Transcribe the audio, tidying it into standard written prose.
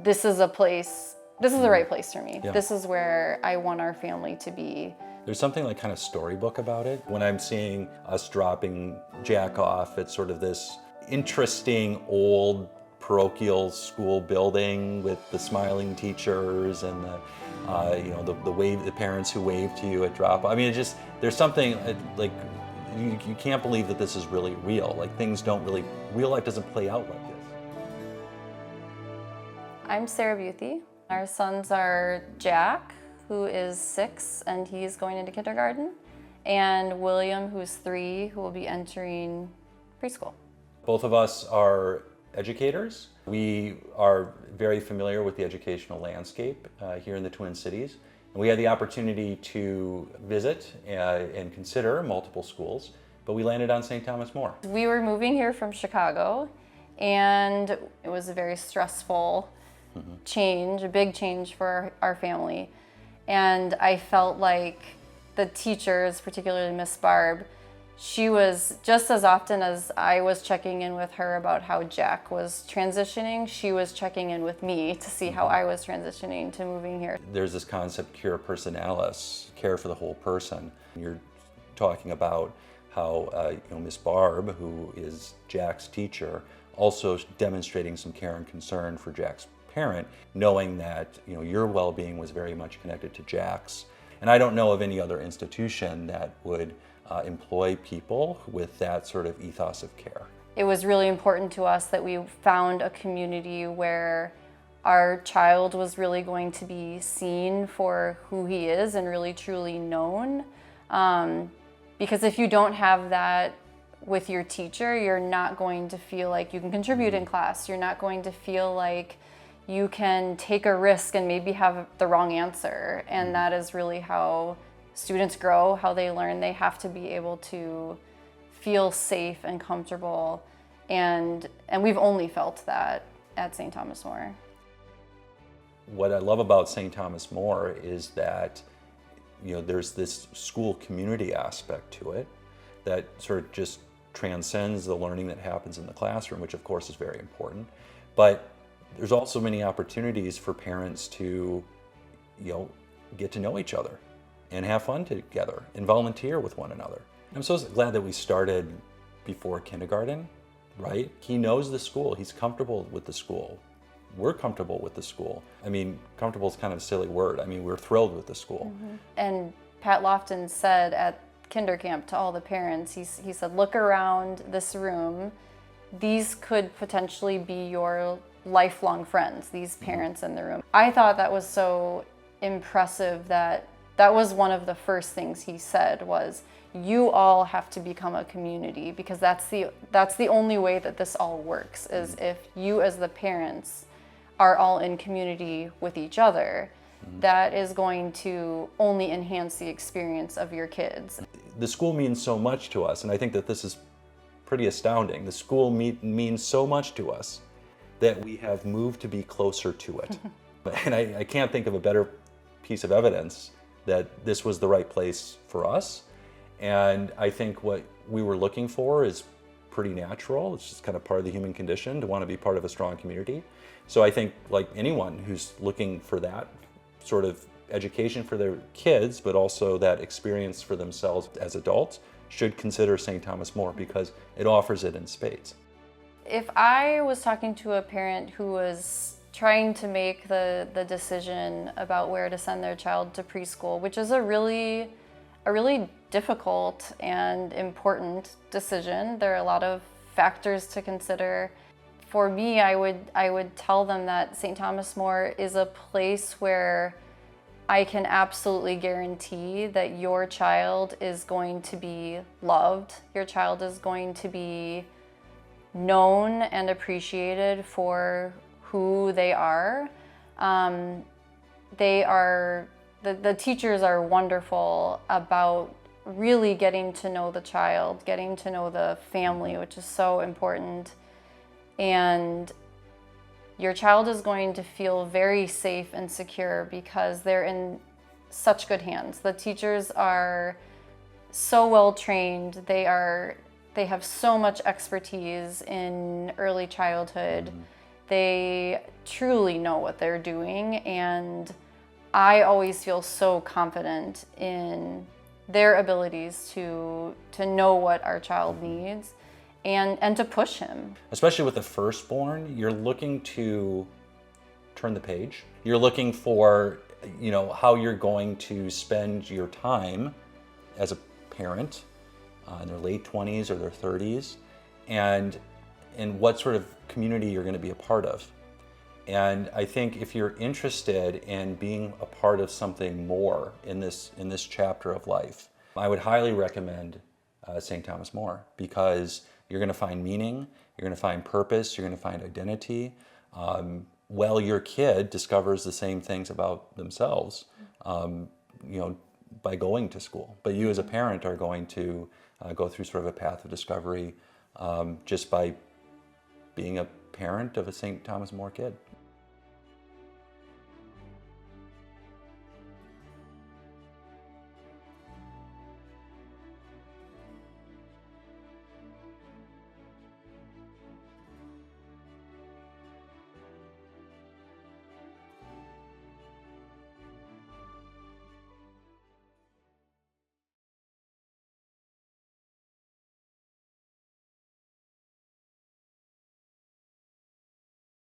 this is a place, this is the right place for me. Yeah. This is where I want our family to be. There's something like kind of storybook about it. When I'm seeing us dropping Jack off at sort of this interesting old parochial school building with the smiling teachers and the parents who wave to you at drop. I mean, there's something like you can't believe that this is really real. Like real life doesn't play out like this. I'm Sara Buthy. Our sons are Jack, who is 6 and he's going into kindergarten, and William, who's 3, who will be entering preschool. Both of us are educators. We are very familiar with the educational landscape here in the Twin Cities. And we had the opportunity to visit and consider multiple schools, but we landed on St. Thomas More. We were moving here from Chicago, and it was a very stressful change, a big change for our family. And I felt like the teachers, particularly Miss Barb, she was, just as often as I was checking in with her about how Jack was transitioning, she was checking in with me to see how I was transitioning to moving here. There's this concept, cura personalis, care for the whole person. You're talking about how Miss Barb, who is Jack's teacher, also demonstrating some care and concern for Jack's parent, knowing that your well-being was very much connected to Jack's. And I don't know of any other institution that would employ people with that sort of ethos of care. It was really important to us that we found a community where our child was really going to be seen for who he is and really truly known. Because if you don't have that with your teacher, you're not going to feel like you can contribute in class. You're not going to feel like you can take a risk and maybe have the wrong answer. And that is really how students grow, how they learn. They have to be able to feel safe and comfortable. And we've only felt that at St. Thomas More. What I love about St. Thomas More is that there's this school community aspect to it that sort of just transcends the learning that happens in the classroom, which of course is very important. But there's also many opportunities for parents to get to know each other and have fun together and volunteer with one another. I'm so glad that we started before kindergarten, right? He knows the school, he's comfortable with the school. We're comfortable with the school. I mean, comfortable is kind of a silly word. I mean, we're thrilled with the school. And Pat Lofton said at kinder camp to all the parents, he said, look around this room. These could potentially be your lifelong friends, these parents in the room. I thought that was so impressive that was one of the first things he said was, you all have to become a community, because that's the only way that this all works, is if you as the parents are all in community with each other. That is going to only enhance the experience of your kids. The school means so much to us, and I think that this is pretty astounding. The school means so much to us that we have moved to be closer to it. And I can't think of a better piece of evidence that this was the right place for us. And I think what we were looking for is pretty natural. It's just kind of part of the human condition to want to be part of a strong community. So I think, like anyone who's looking for that sort of education for their kids, but also that experience for themselves as adults, should consider St. Thomas More, because it offers it in spades. If I was talking to a parent who was trying to make the decision about where to send their child to preschool, which is a really difficult and important decision. There are a lot of factors to consider. For me, I would tell them that St. Thomas More is a place where I can absolutely guarantee that your child is going to be loved. Your child is going to be known and appreciated for who they are. The teachers are wonderful about really getting to know the child, getting to know the family, which is so important. And your child is going to feel very safe and secure because they're in such good hands. The teachers are so well trained. They have so much expertise in early childhood They truly know what they're doing, and I always feel so confident in their abilities to know what our child needs and to push him. Especially with the firstborn, you're looking to turn the page. You're looking for, how you're going to spend your time as a parent in their late 20s or their 30s, and what sort of community you're going to be a part of. And I think if you're interested in being a part of something more in this chapter of life, I would highly recommend St. Thomas More, because you're going to find meaning, you're going to find purpose, you're going to find identity. While your kid discovers the same things about themselves, by going to school. But you as a parent are going to go through sort of a path of discovery just by being a parent of a St. Thomas More kid.